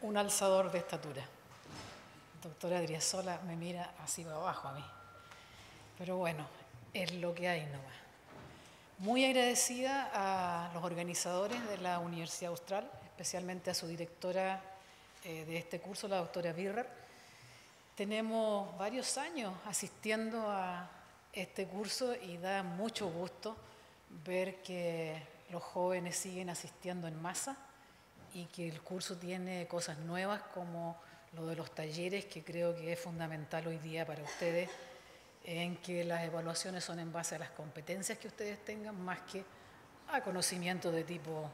un alzador de estatura. Doctora Adriasola me mira así para abajo a mí. Pero bueno, es lo que hay nomás. Muy agradecida a los organizadores de la Universidad Austral, especialmente a su directora de este curso, la doctora Birrer. Tenemos varios años asistiendo a este curso y da mucho gusto ver que los jóvenes siguen asistiendo en masa y que el curso tiene cosas nuevas como lo de los talleres, que creo que es fundamental hoy día para ustedes, en que las evaluaciones son en base a las competencias que ustedes tengan más que a conocimiento de tipo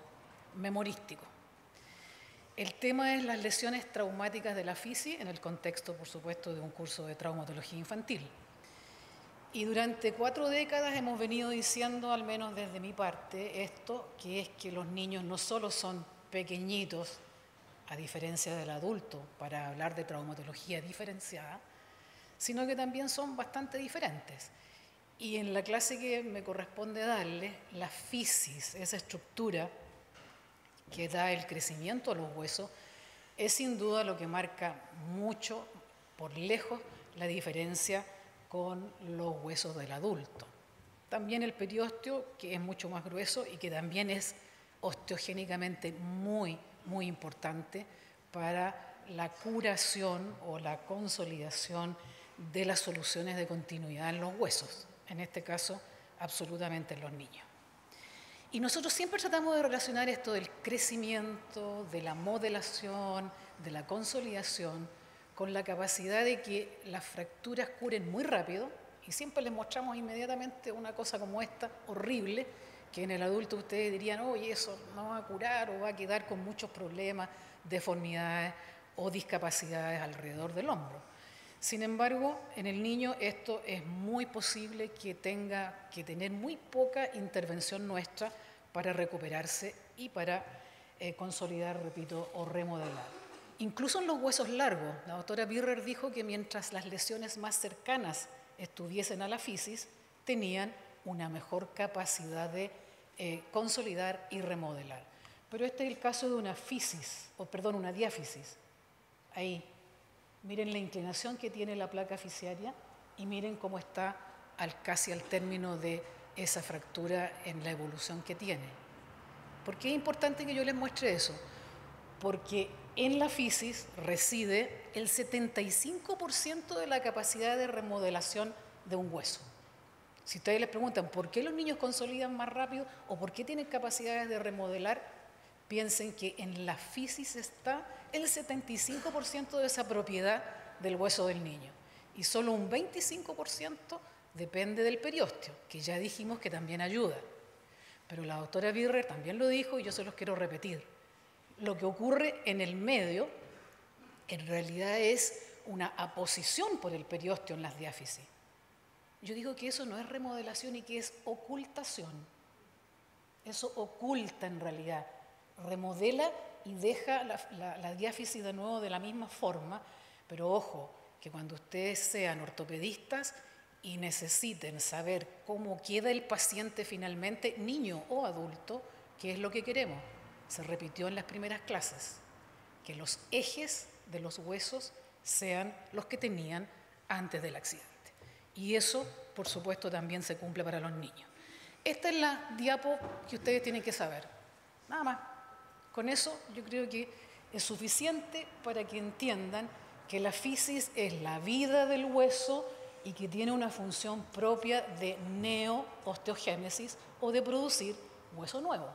memorístico. El tema es las lesiones traumáticas de la FISI en el contexto, por supuesto, de un curso de traumatología infantil. Y durante 4 décadas hemos venido diciendo, al menos desde mi parte, esto, que es que los niños no solo son pequeñitos, a diferencia del adulto, para hablar de traumatología diferenciada, sino que también son bastante diferentes. Y en la clase que me corresponde darles, la fisis, esa estructura que da el crecimiento a los huesos, es sin duda lo que marca mucho, por lejos, la diferencia con los huesos del adulto. También el periósteo, que es mucho más grueso y que también es osteogénicamente muy importante para la curación o la consolidación de las soluciones de continuidad en los huesos, en este caso absolutamente en los niños. Y nosotros siempre tratamos de relacionar esto del crecimiento, de la modelación, de la consolidación, con la capacidad de que las fracturas curen muy rápido, y siempre les mostramos inmediatamente una cosa como esta, horrible, que en el adulto ustedes dirían, oye, eso no va a curar o va a quedar con muchos problemas, deformidades o discapacidades alrededor del hombro. Sin embargo, en el niño esto es muy posible que tenga que tener muy poca intervención nuestra para recuperarse y para consolidar, repito, o remodelar. Incluso en los huesos largos, la doctora Birrer dijo que mientras las lesiones más cercanas estuviesen a la fisis, tenían una mejor capacidad de consolidar y remodelar. Pero este es el caso de una fisis, o perdón, una diáfisis. Ahí, miren la inclinación que tiene la placa fisiaria y miren cómo está casi al término de esa fractura en la evolución que tiene. ¿Por qué es importante que yo les muestre eso? Porque en la fisis reside el 75% de la capacidad de remodelación de un hueso. Si ustedes les preguntan por qué los niños consolidan más rápido o por qué tienen capacidades de remodelar, piensen que en la fisis está el 75% de esa propiedad del hueso del niño y solo un 25% depende del periósteo, que ya dijimos que también ayuda. Pero la doctora Birrer también lo dijo y yo se los quiero repetir. Lo que ocurre en el medio en realidad es una aposición por el periósteo en las diáfisis. Yo digo que eso no es remodelación y que es ocultación. Eso oculta en realidad, remodela y deja la diáfisis de nuevo de la misma forma, pero ojo, que cuando ustedes sean ortopedistas y necesiten saber cómo queda el paciente finalmente, niño o adulto, ¿qué es lo que queremos? Se repitió en las primeras clases, que los ejes de los huesos sean los que tenían antes del accidente. Y eso, por supuesto, también se cumple para los niños. Esta es la diapo que ustedes tienen que saber. Nada más. Con eso yo creo que es suficiente para que entiendan que la fisis es la vida del hueso y que tiene una función propia de neo-osteogénesis o de producir hueso nuevo.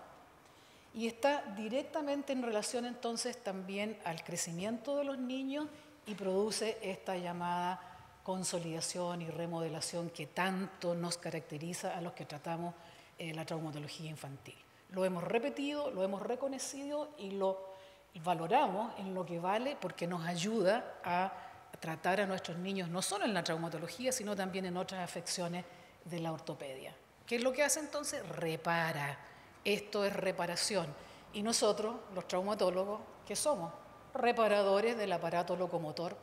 Y está directamente en relación entonces también al crecimiento de los niños y produce esta llamada consolidación y remodelación que tanto nos caracteriza a los que tratamos la traumatología infantil. Lo hemos repetido, lo hemos reconocido y lo valoramos en lo que vale porque nos ayuda a tratar a nuestros niños no solo en la traumatología, sino también en otras afecciones de la ortopedia. ¿Qué es lo que hace entonces? Repara. Esto es reparación. Y nosotros, los traumatólogos, ¿qué somos? Reparadores del aparato locomotor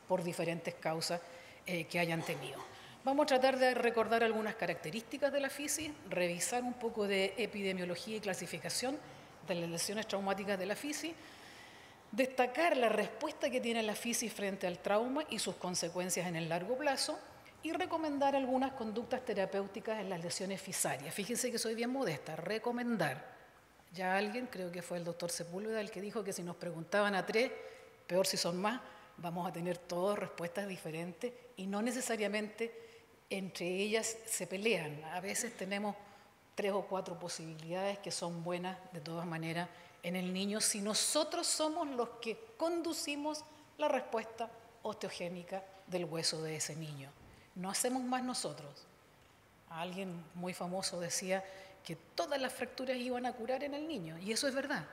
por diferentes causas que hayan tenido. Vamos a tratar de recordar algunas características de la fisis, revisar un poco de epidemiología y clasificación de las lesiones traumáticas de la fisis, Destacar la respuesta que tiene la fisis frente al trauma y sus consecuencias en el largo plazo y recomendar algunas conductas terapéuticas en las lesiones fisarias. Fíjense que soy bien modesta, recomendar. Ya alguien, creo que fue el doctor Sepúlveda, el que dijo que si nos preguntaban a 3, peor si son más, vamos a tener todas respuestas diferentes y no necesariamente entre ellas se pelean. A veces tenemos 3 o 4 posibilidades que son buenas de todas maneras en el niño si nosotros somos los que conducimos la respuesta osteogénica del hueso de ese niño. No hacemos más nosotros. Alguien muy famoso decía que todas las fracturas iban a curar en el niño, y eso es verdad.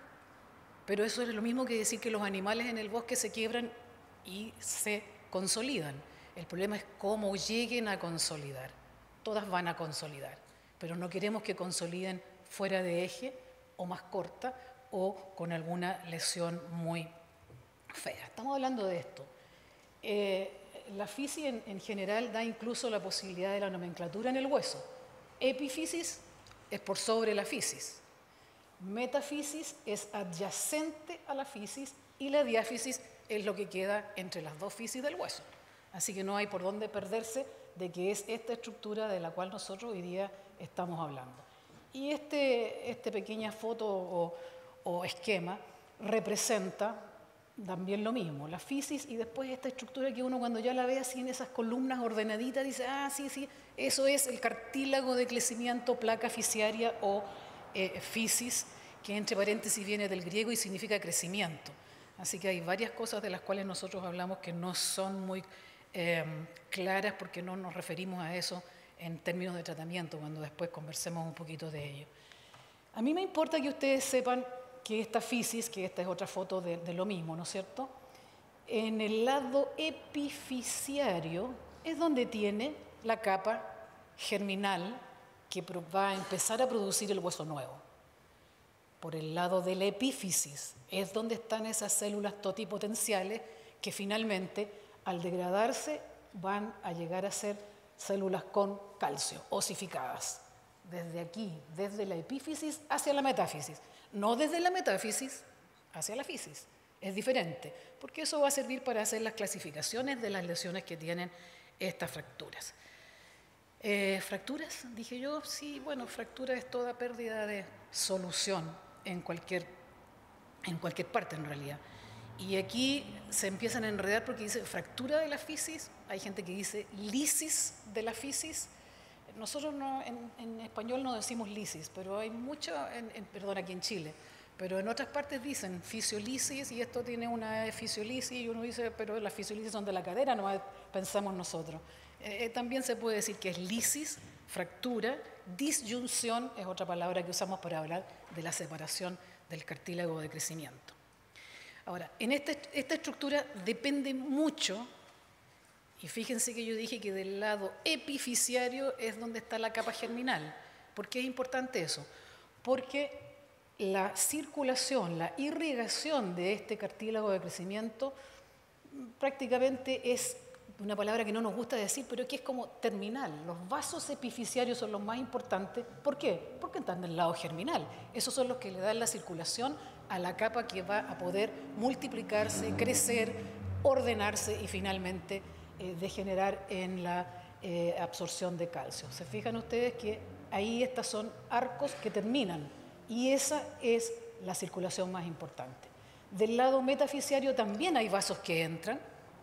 Pero eso es lo mismo que decir que los animales en el bosque se quiebran y se consolidan. El problema es cómo lleguen a consolidar. Todas van a consolidar, pero no queremos que consoliden fuera de eje o más corta o con alguna lesión muy fea. Estamos hablando de esto. La fisis en general da incluso la posibilidad de la nomenclatura en el hueso. Epifisis es por sobre la fisis. Metafisis es adyacente a la fisis y la diáfisis es lo que queda entre las dos fisis del hueso. Así que no hay por dónde perderse de que es esta estructura de la cual nosotros hoy día estamos hablando. Y esta pequeña foto o esquema representa también lo mismo, la fisis y después esta estructura que uno cuando ya la ve así en esas columnas ordenaditas dice, ah, sí, sí, eso es el cartílago de crecimiento, placa fisiaria o fisis, que entre paréntesis viene del griego y significa crecimiento. Así que hay varias cosas de las cuales nosotros hablamos que no son muy claras porque no nos referimos a eso en términos de tratamiento, cuando después conversemos un poquito de ello. A mí me importa que ustedes sepan que esta fisis, que esta es otra foto de lo mismo, ¿no es cierto? En el lado epifisiario es donde tiene la capa germinal que va a empezar a producir el hueso nuevo. Por el lado de la epífisis es donde están esas células totipotenciales que finalmente, al degradarse, van a llegar a ser células con calcio, osificadas. Desde aquí, desde la epífisis hacia la metáfisis. No desde la metáfisis hacia la fisis. Es diferente, porque eso va a servir para hacer las clasificaciones de las lesiones que tienen estas fracturas. ¿Fracturas? Dije yo, sí, bueno, fractura es toda pérdida de solución en cualquier parte en realidad. Y aquí se empiezan a enredar porque dice fractura de la fisis, hay gente que dice lisis de la fisis. Nosotros no, en español no decimos lisis, pero hay mucho, perdón, aquí en Chile, pero en otras partes dicen fisiolisis y esto tiene una fisiolisis y uno dice, pero las fisiolisis son de la cadera, no pensamos nosotros. También se puede decir que es lisis, fractura, disyunción es otra palabra que usamos para hablar de la separación del cartílago de crecimiento. Ahora, en esta estructura depende mucho. Y fíjense que yo dije que del lado epifisiario es donde está la capa germinal. ¿Por qué es importante eso? Porque la circulación, la irrigación de este cartílago de crecimiento prácticamente es una palabra que no nos gusta decir, pero que es como terminal. Los vasos epifisiarios son los más importantes. ¿Por qué? Porque están del lado germinal. Esos son los que le dan la circulación a la capa que va a poder multiplicarse, crecer, ordenarse y finalmente degenerar en la absorción de calcio. ¿Se fijan ustedes que ahí estas son arcos que terminan? Y esa es la circulación más importante. Del lado metafisiario también hay vasos que entran,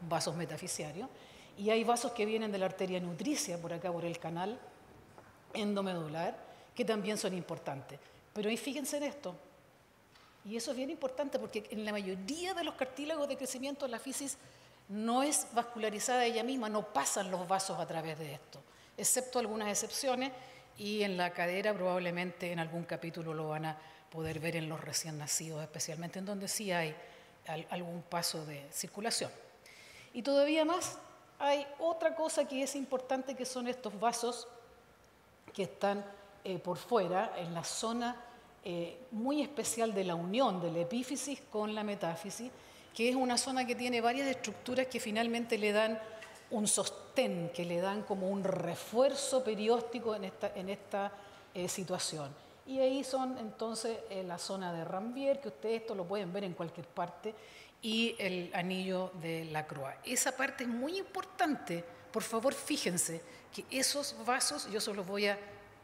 vasos metafisiarios, y hay vasos que vienen de la arteria nutricia, por acá, por el canal endomedular, que también son importantes. Pero ahí fíjense en esto, y eso es bien importante porque en la mayoría de los cartílagos de crecimiento la fisis no es vascularizada ella misma, no pasan los vasos a través de esto, excepto algunas excepciones, y en la cadera probablemente en algún capítulo lo van a poder ver en los recién nacidos, especialmente en donde sí hay algún paso de circulación. Y todavía más, hay otra cosa que es importante, que son estos vasos que están por fuera, en la zona muy especial de la unión de la epífisis con la metáfisis, que es una zona que tiene varias estructuras que finalmente le dan un sostén, que le dan como un refuerzo perióstico en esta situación. Y ahí son entonces la zona de Ranvier, que ustedes esto lo pueden ver en cualquier parte, y el anillo de la Croix. Esa parte es muy importante. Por favor, fíjense que esos vasos, yo se los voy a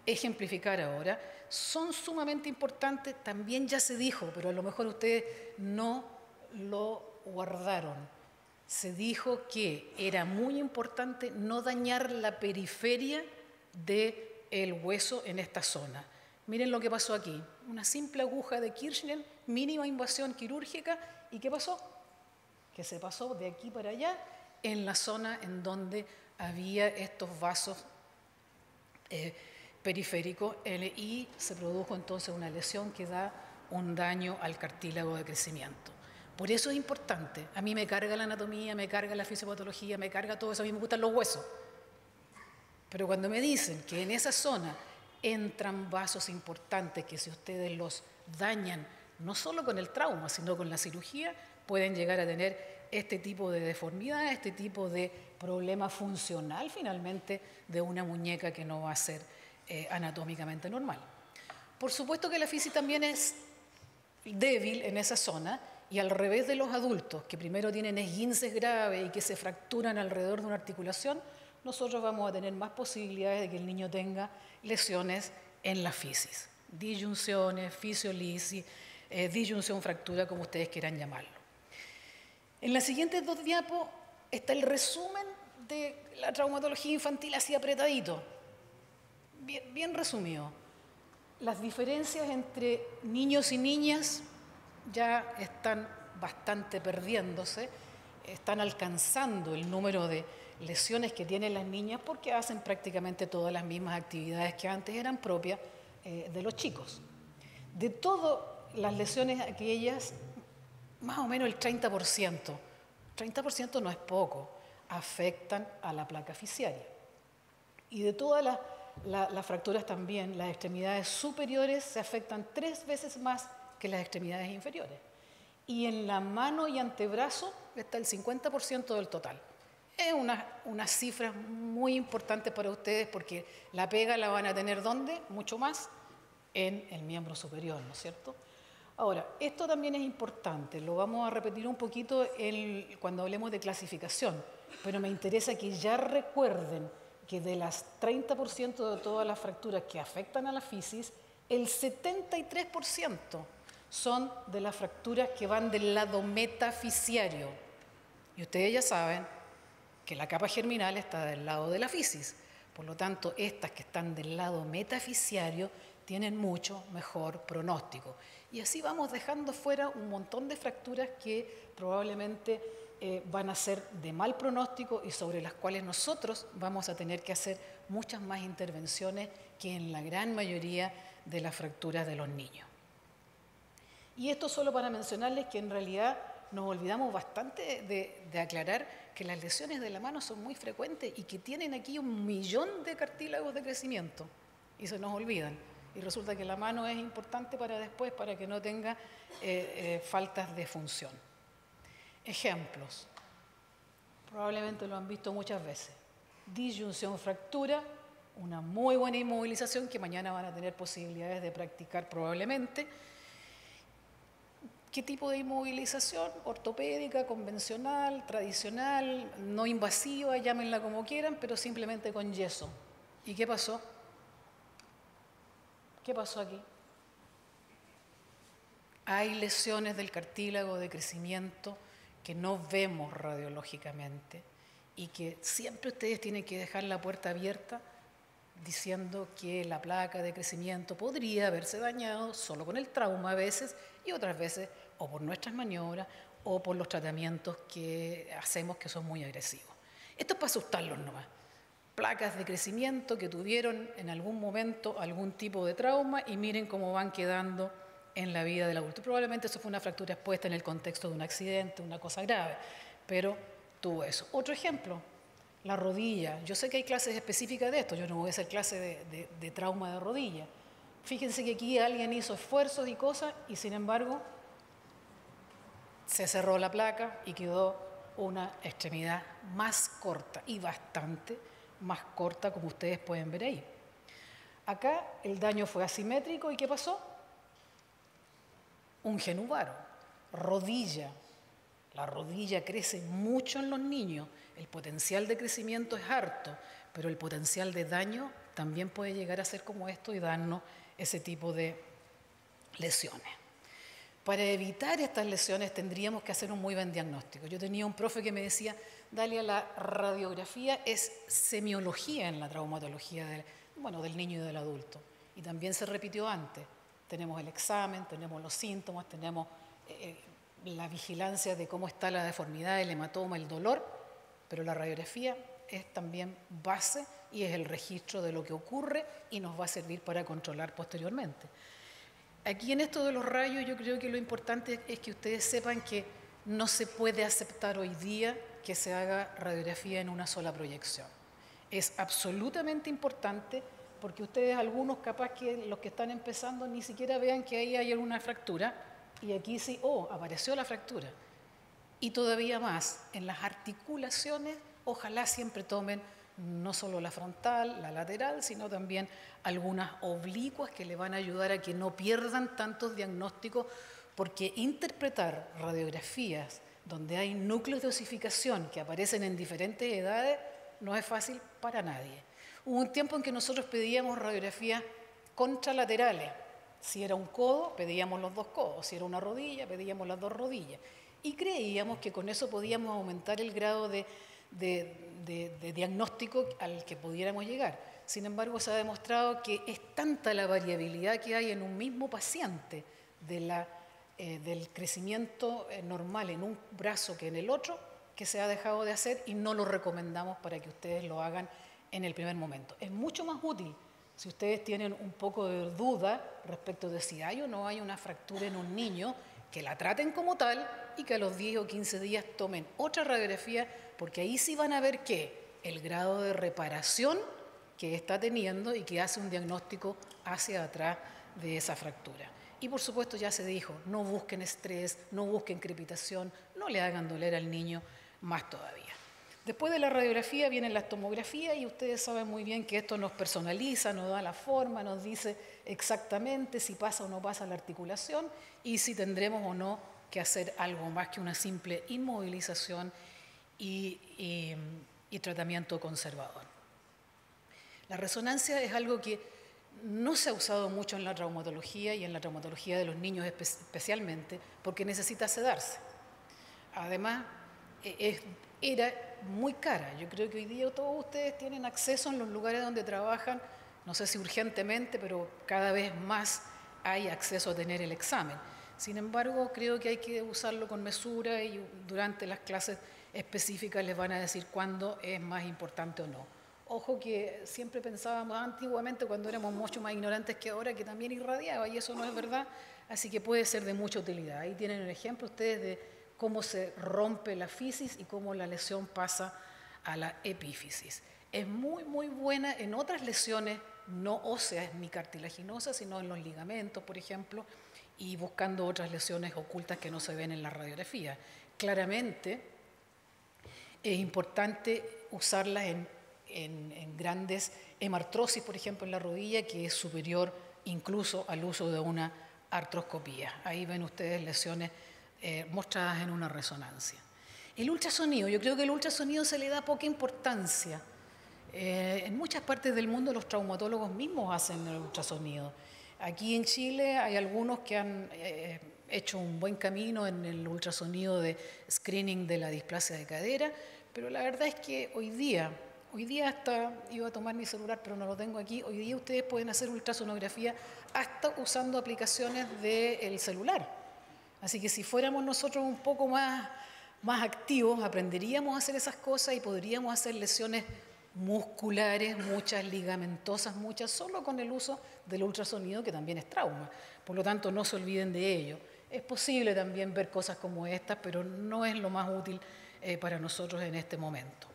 ejemplificar ahora, son sumamente importantes. También ya se dijo, pero a lo mejor ustedes no lo guardaron. Se dijo que era muy importante no dañar la periferia del hueso en esta zona. Miren lo que pasó aquí. Una simple aguja de Kirchner, mínima invasión quirúrgica. ¿Y qué pasó? Que se pasó de aquí para allá en la zona en donde había estos vasos periféricos y se produjo entonces una lesión que da un daño al cartílago de crecimiento. Por eso es importante. A mí me carga la anatomía, me carga la fisiopatología, me carga todo eso, a mí me gustan los huesos. Pero cuando me dicen que en esa zona entran vasos importantes que si ustedes los dañan, no solo con el trauma, sino con la cirugía, pueden llegar a tener este tipo de deformidad, este tipo de problema funcional finalmente de una muñeca que no va a ser anatómicamente normal. Por supuesto que la fisis también es débil en esa zona y al revés de los adultos que primero tienen esguinces graves y que se fracturan alrededor de una articulación, nosotros vamos a tener más posibilidades de que el niño tenga lesiones en la fisis, disyunciones, fisiolisis, disyunción fractura, como ustedes quieran llamarlo. En las siguientes dos diapos está el resumen de la traumatología infantil así apretadito, bien resumido. Las diferencias entre niños y niñas ya están bastante perdiéndose, están alcanzando el número de lesiones que tienen las niñas porque hacen prácticamente todas las mismas actividades que antes eran propias de los chicos. De todas las lesiones aquellas, más o menos el 30%, 30% no es poco, afectan a la placa fasciaria. Y de todas las fracturas también, las extremidades superiores se afectan 3 veces más que las extremidades inferiores. Y en la mano y antebrazo está el 50% del total. Es una cifra muy importante para ustedes porque la pega la van a tener ¿dónde? Mucho más en el miembro superior, ¿no es cierto? Ahora, esto también es importante, lo vamos a repetir un poquito cuando hablemos de clasificación, pero me interesa que ya recuerden que de las 30% de todas las fracturas que afectan a la fisis, el 73% son de las fracturas que van del lado metafisiario. Y ustedes ya saben que la capa germinal está del lado de la fisis. Por lo tanto, estas que están del lado metafisiario tienen mucho mejor pronóstico. Y así vamos dejando fuera un montón de fracturas que probablemente van a ser de mal pronóstico y sobre las cuales nosotros vamos a tener que hacer muchas más intervenciones que en la gran mayoría de las fracturas de los niños. Y esto solo para mencionarles que en realidad nos olvidamos bastante de aclarar que las lesiones de la mano son muy frecuentes y que tienen aquí 1 millón de cartílagos de crecimiento y se nos olvidan. Y resulta que la mano es importante para después, para que no tenga faltas de función. Ejemplos. Probablemente lo han visto muchas veces. Disyunción fractura, una muy buena inmovilización que mañana van a tener posibilidades de practicar probablemente. ¿Qué tipo de inmovilización? Ortopédica, convencional, tradicional, no invasiva, llámenla como quieran, pero simplemente con yeso. ¿Y qué pasó? ¿Qué pasó aquí? Hay lesiones del cartílago de crecimiento que no vemos radiológicamente y que siempre ustedes tienen que dejar la puerta abierta diciendo que la placa de crecimiento podría haberse dañado solo con el trauma a veces y otras veces o por nuestras maniobras o por los tratamientos que hacemos que son muy agresivos. Esto es para asustarlos nomás. Placas de crecimiento que tuvieron en algún momento algún tipo de trauma y miren cómo van quedando en la vida del adulto. Probablemente eso fue una fractura expuesta en el contexto de un accidente, una cosa grave, pero tuvo eso. Otro ejemplo. La rodilla. Yo sé que hay clases específicas de esto, yo no voy a hacer clase de trauma de rodilla. Fíjense que aquí alguien hizo esfuerzos y cosas y sin embargo se cerró la placa y quedó una extremidad más corta y bastante más corta como ustedes pueden ver ahí. Acá el daño fue asimétrico y ¿qué pasó? Un genuvaro, rodilla. La rodilla crece mucho en los niños, el potencial de crecimiento es harto, pero el potencial de daño también puede llegar a ser como esto y darnos ese tipo de lesiones. Para evitar estas lesiones tendríamos que hacer un muy buen diagnóstico. Yo tenía un profe que me decía, Dalia, la radiografía es semiología en la traumatología del niño y del adulto. Y también se repitió antes. Tenemos el examen, tenemos los síntomas, tenemos la vigilancia de cómo está la deformidad, el hematoma, el dolor, pero la radiografía es también base y es el registro de lo que ocurre y nos va a servir para controlar posteriormente. Aquí en esto de los rayos yo creo que lo importante es que ustedes sepan que no se puede aceptar hoy día que se haga radiografía en una sola proyección. Es absolutamente importante porque ustedes, algunos capaz que los que están empezando ni siquiera vean que ahí hay una fractura y aquí sí, apareció la fractura. Y todavía más, en las articulaciones, ojalá siempre tomen no solo la frontal, la lateral, sino también algunas oblicuas que le van a ayudar a que no pierdan tantos diagnósticos, porque interpretar radiografías donde hay núcleos de osificación que aparecen en diferentes edades no es fácil para nadie. Hubo un tiempo en que nosotros pedíamos radiografías contralaterales. Si era un codo, pedíamos los dos codos. Si era una rodilla, pedíamos las dos rodillas. Y creíamos que con eso podíamos aumentar el grado de diagnóstico al que pudiéramos llegar. Sin embargo, se ha demostrado que es tanta la variabilidad que hay en un mismo paciente del crecimiento normal en un brazo que en el otro, que se ha dejado de hacer y no lo recomendamos para que ustedes lo hagan en el primer momento. Es mucho más útil si ustedes tienen un poco de duda respecto de si hay o no hay una fractura en un niño, que la traten como tal y que a los 10 o 15 días tomen otra radiografía, porque ahí sí van a ver el grado de reparación que está teniendo y que hace un diagnóstico hacia atrás de esa fractura. Y por supuesto ya se dijo, no busquen estrés, no busquen crepitación, no le hagan doler al niño más todavía. Después de la radiografía viene la tomografía y ustedes saben muy bien que esto nos personaliza, nos da la forma, nos dice exactamente si pasa o no pasa la articulación y si tendremos o no que hacer algo más que una simple inmovilización y tratamiento conservador. La resonancia es algo que no se ha usado mucho en la traumatología y en la traumatología de los niños especialmente porque necesita sedarse. Además, era muy cara. Yo creo que hoy día todos ustedes tienen acceso en los lugares donde trabajan, no sé si urgentemente, pero cada vez más hay acceso a tener el examen. Sin embargo, creo que hay que usarlo con mesura y durante las clases específicas les van a decir cuándo es más importante o no. Ojo que siempre pensábamos antiguamente, cuando éramos mucho más ignorantes que ahora, que también irradiaba, y eso no es verdad, así que puede ser de mucha utilidad. Ahí tienen un ejemplo ustedes de cómo se rompe la fisis y cómo la lesión pasa a la epífisis. Es muy, muy buena en otras lesiones no óseas ni cartilaginosas, sino en los ligamentos, por ejemplo, y buscando otras lesiones ocultas que no se ven en la radiografía. Claramente es importante usarlas en grandes hemartrosis, por ejemplo, en la rodilla, que es superior incluso al uso de una artroscopía. Ahí ven ustedes lesiones mostradas en una resonancia. El ultrasonido, yo creo que el ultrasonido se le da poca importancia. En muchas partes del mundo los traumatólogos mismos hacen el ultrasonido. Aquí en Chile hay algunos que han hecho un buen camino en el ultrasonido de screening de la displasia de cadera, pero la verdad es que hoy día hasta, iba a tomar mi celular pero no lo tengo aquí, hoy día ustedes pueden hacer ultrasonografía hasta usando aplicaciones del celular. Así que si fuéramos nosotros un poco más activos, aprenderíamos a hacer esas cosas y podríamos hacer lesiones musculares, muchas ligamentosas, muchas, solo con el uso del ultrasonido, que también es trauma. Por lo tanto, no se olviden de ello. Es posible también ver cosas como estas, pero no es lo más útil para nosotros en este momento.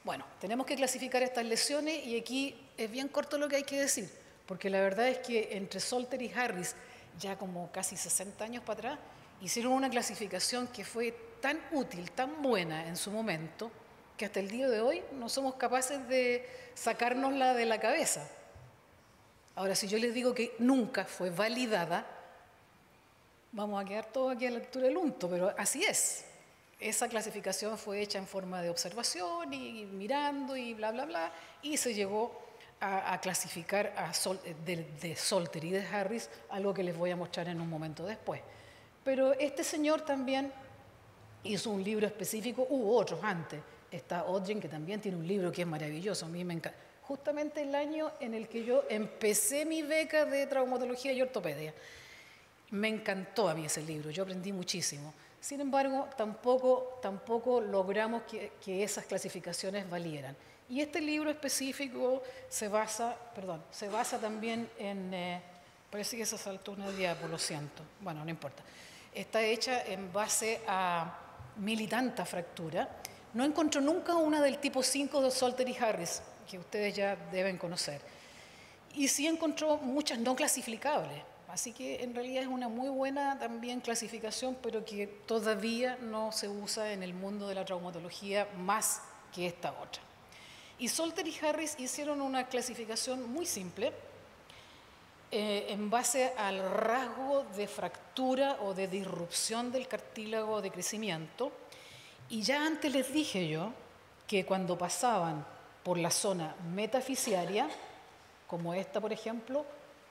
Bueno, tenemos que clasificar estas lesiones y aquí es bien corto lo que hay que decir, porque la verdad es que entre Solter y Harris, ya como casi 60 años para atrás, hicieron una clasificación que fue tan útil, tan buena en su momento, que hasta el día de hoy no somos capaces de sacárnosla de la cabeza. Ahora, si yo les digo que nunca fue validada, vamos a quedar todos aquí a la altura del unto, pero así es. esa clasificación fue hecha en forma de observación y mirando y bla, bla, bla, y se llegó a clasificar de Salter y de Harris, algo que les voy a mostrar en un momento después. Pero este señor también hizo un libro específico, hubo otros antes. Está Odgen, que también tiene un libro que es maravilloso, a mí me encanta. Justamente el año en el que yo empecé mi beca de traumatología y ortopedia. Me encantó a mí ese libro, yo aprendí muchísimo. Sin embargo, tampoco logramos que esas clasificaciones valieran. Y este libro específico se basa también en... parece que se saltó una diapo, lo siento. Bueno, no importa. Está hecha en base a mil y tanta fractura. No encontró nunca una del tipo 5 de Salter y Harris, que ustedes ya deben conocer. Y sí encontró muchas no clasificables. Así que en realidad es una muy buena también clasificación, pero que todavía no se usa en el mundo de la traumatología más que esta otra. Y Salter y Harris hicieron una clasificación muy simple en base al rasgo de fractura o de disrupción del cartílago de crecimiento. Y ya antes les dije yo que cuando pasaban por la zona metafisiaria, como esta por ejemplo,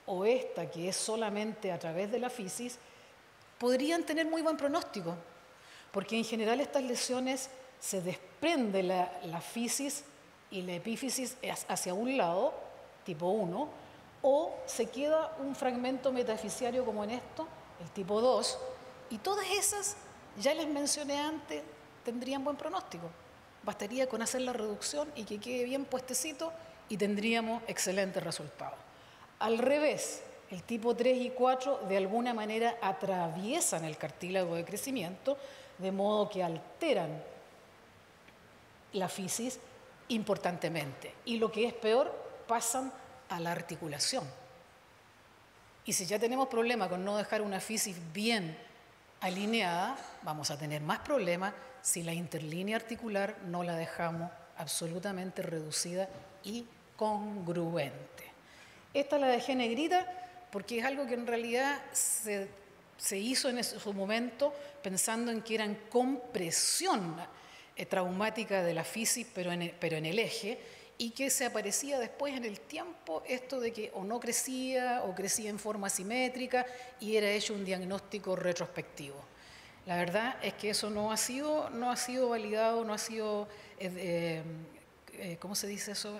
o esta que es solamente a través de la fisis, podrían tener muy buen pronóstico, porque en general estas lesiones se desprende la fisis y la epífisis hacia un lado, tipo 1, o se queda un fragmento metafisiario como en esto, el tipo 2, y todas esas, ya les mencioné antes, tendrían buen pronóstico. Bastaría con hacer la reducción y que quede bien puestecito y tendríamos excelentes resultados. Al revés, el tipo 3 y 4 de alguna manera atraviesan el cartílago de crecimiento, de modo que alteran la fisis importantemente. Y lo que es peor, pasan a la articulación. Y si ya tenemos problema con no dejar una fisis bien alineada, vamos a tener más problemas si la interlínea articular no la dejamos absolutamente reducida y congruente. Esta la dejé negrita porque es algo que en realidad se hizo en su momento pensando en que eran compresión traumática de la fisis, pero en el eje, y que se aparecía después en el tiempo esto de que o no crecía o crecía en forma asimétrica y era hecho un diagnóstico retrospectivo. La verdad es que eso no ha sido validado, no ha sido, ¿cómo se dice eso?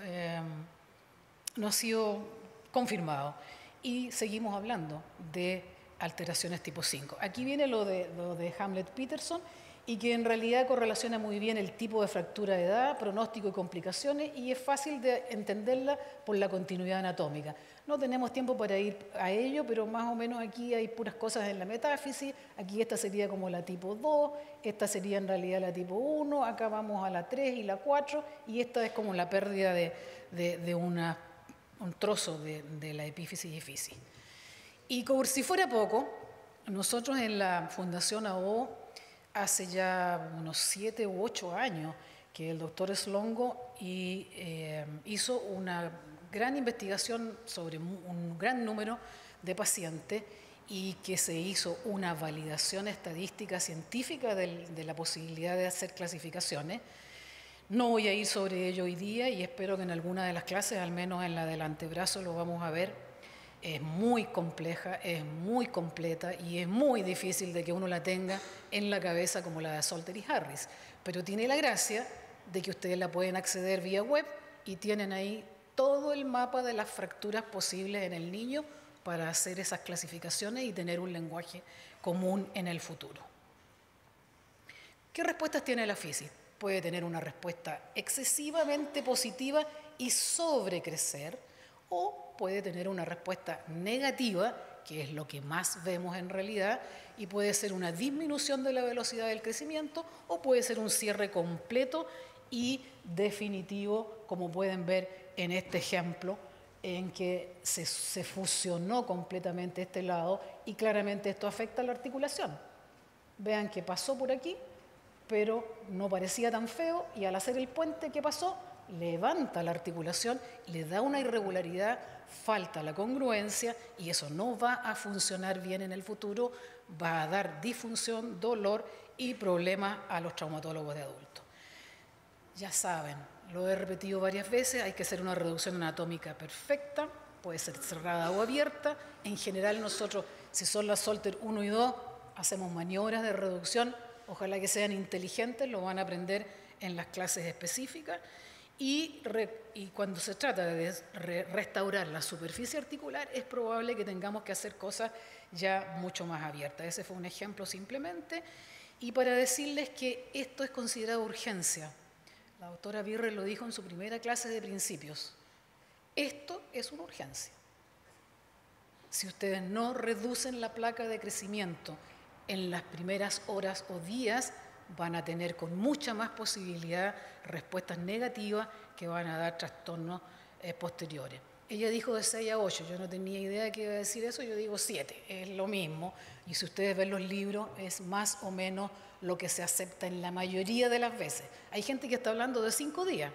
No ha sido confirmado. Y seguimos hablando de alteraciones tipo 5. Aquí viene lo de Hamlet-Peterson, y que en realidad correlaciona muy bien el tipo de fractura de edad, pronóstico y complicaciones, y es fácil de entenderla por la continuidad anatómica. No tenemos tiempo para ir a ello, pero más o menos aquí hay puras cosas en la metáfisis. Aquí esta sería como la tipo 2, esta sería en realidad la tipo 1, acá vamos a la 3 y la 4, y esta es como la pérdida de un trozo de la epífisis y fisis. Y como si fuera poco, nosotros en la Fundación AO, hace ya unos 7 u 8 años que el doctor Slongo hizo una gran investigación sobre un gran número de pacientes y que se hizo una validación estadística científica de la posibilidad de hacer clasificaciones. No voy a ir sobre ello hoy día y espero que en alguna de las clases, al menos en la del antebrazo, lo vamos a ver. Es muy compleja, es muy completa y es muy difícil de que uno la tenga en la cabeza como la de Salter y Harris. Pero tiene la gracia de que ustedes la pueden acceder vía web y tienen ahí todo el mapa de las fracturas posibles en el niño para hacer esas clasificaciones y tener un lenguaje común en el futuro. ¿Qué respuestas tiene la fisis? Puede tener una respuesta excesivamente positiva y sobrecrecer, o puede tener una respuesta negativa, que es lo que más vemos en realidad, y puede ser una disminución de la velocidad del crecimiento, o puede ser un cierre completo y definitivo, como pueden ver en este ejemplo, en que se fusionó completamente este lado y claramente esto afecta a la articulación. Vean que pasó por aquí, pero no parecía tan feo, y al hacer el puente, ¿qué pasó? Levanta la articulación, le da una irregularidad, falta la congruencia y eso no va a funcionar bien en el futuro, va a dar disfunción, dolor y problemas a los traumatólogos de adultos. Ya saben, lo he repetido varias veces, hay que hacer una reducción anatómica perfecta, puede ser cerrada o abierta. En general nosotros, si son las Solter 1 y 2, hacemos maniobras de reducción, ojalá que sean inteligentes, lo van a aprender en las clases específicas. Y cuando se trata de restaurar la superficie articular, es probable que tengamos que hacer cosas ya mucho más abiertas. Ese fue un ejemplo simplemente. Y para decirles que esto es considerado urgencia, la doctora Birre lo dijo en su primera clase de principios, esto es una urgencia. Si ustedes no reducen la placa de crecimiento en las primeras horas o días, van a tener con mucha más posibilidad respuestas negativas que van a dar trastornos posteriores. Ella dijo de 6 a 8, yo no tenía idea de que iba a decir eso, yo digo 7, es lo mismo. Y si ustedes ven los libros, es más o menos lo que se acepta en la mayoría de las veces. Hay gente que está hablando de 5 días,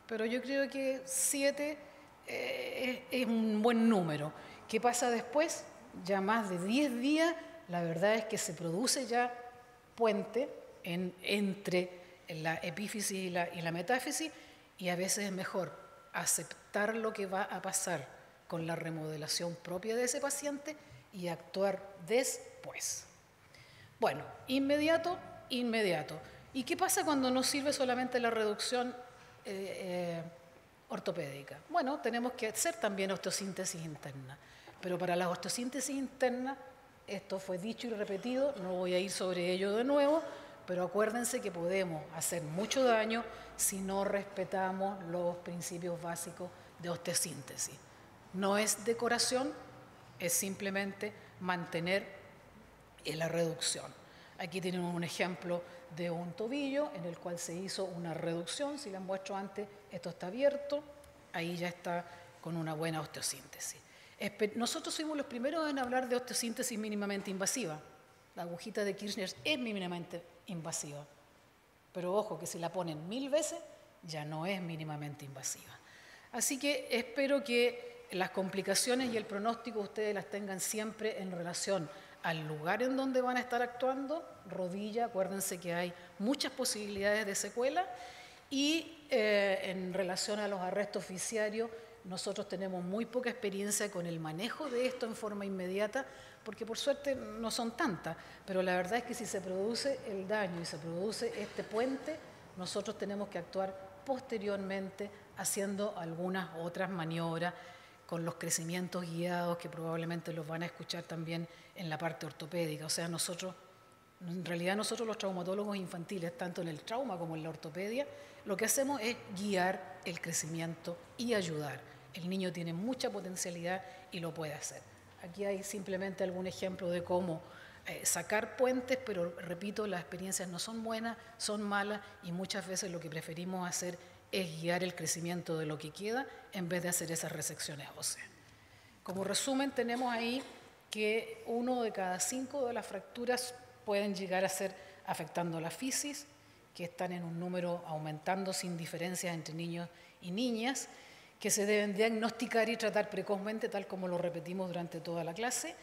pero yo creo que 7 es un buen número. ¿Qué pasa después? Ya más de 10 días, la verdad es que se produce ya puente entre la epífisis y la metáfisis, y a veces es mejor aceptar lo que va a pasar con la remodelación propia de ese paciente y actuar después. Bueno, inmediato. ¿Y qué pasa cuando no sirve solamente la reducción ortopédica? Bueno, tenemos que hacer también osteosíntesis interna, pero para la osteosíntesis interna, esto fue dicho y repetido, no voy a ir sobre ello de nuevo, pero acuérdense que podemos hacer mucho daño si no respetamos los principios básicos de osteosíntesis. No es decoración, es simplemente mantener la reducción. Aquí tenemos un ejemplo de un tobillo en el cual se hizo una reducción, si les muestro antes, esto está abierto, ahí ya está con una buena osteosíntesis. Nosotros fuimos los primeros en hablar de osteosíntesis mínimamente invasiva. La agujita de Kirchner es mínimamente invasiva, pero ojo que si la ponen 1000 veces ya no es mínimamente invasiva. Así que espero que las complicaciones y el pronóstico ustedes las tengan siempre en relación al lugar en donde van a estar actuando. Rodilla, acuérdense que hay muchas posibilidades de secuela, y en relación a los arrestos oficiarios, nosotros tenemos muy poca experiencia con el manejo de esto en forma inmediata, porque por suerte no son tantas, pero la verdad es que si se produce el daño y se produce este puente, nosotros tenemos que actuar posteriormente haciendo algunas otras maniobras con los crecimientos guiados, que probablemente los van a escuchar también en la parte ortopédica. O sea, en realidad nosotros los traumatólogos infantiles, tanto en el trauma como en la ortopedia, lo que hacemos es guiar el crecimiento y ayudar. El niño tiene mucha potencialidad y lo puede hacer. Aquí hay simplemente algún ejemplo de cómo sacar puentes, pero repito, las experiencias no son buenas, son malas, y muchas veces lo que preferimos hacer es guiar el crecimiento de lo que queda en vez de hacer esas resecciones óseas. Como resumen, tenemos ahí que 1 de cada 5 de las fracturas pueden llegar a ser afectando la fisis, que están en un número aumentando sin diferencias entre niños y niñas, que se deben diagnosticar y tratar precozmente, tal como lo repetimos durante toda la clase,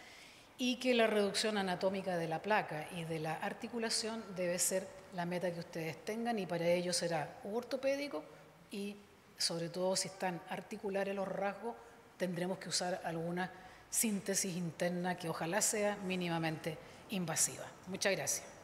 y que la reducción anatómica de la placa y de la articulación debe ser la meta que ustedes tengan, y para ello será ortopédico, y sobre todo si están articulares los rasgos, tendremos que usar alguna síntesis interna que ojalá sea mínimamente invasiva. Muchas gracias.